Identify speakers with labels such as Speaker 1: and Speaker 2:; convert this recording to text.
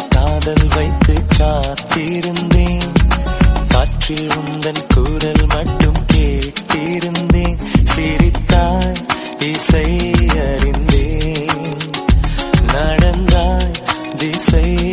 Speaker 1: காதல் வைத்து காத்திருந்தேன். காற்றில் உந்தன் குரல் மட்டும் கேட்டிருந்தேன். சிரித்தாய் இசை அறிந்தேன். நடந்தாய் திசை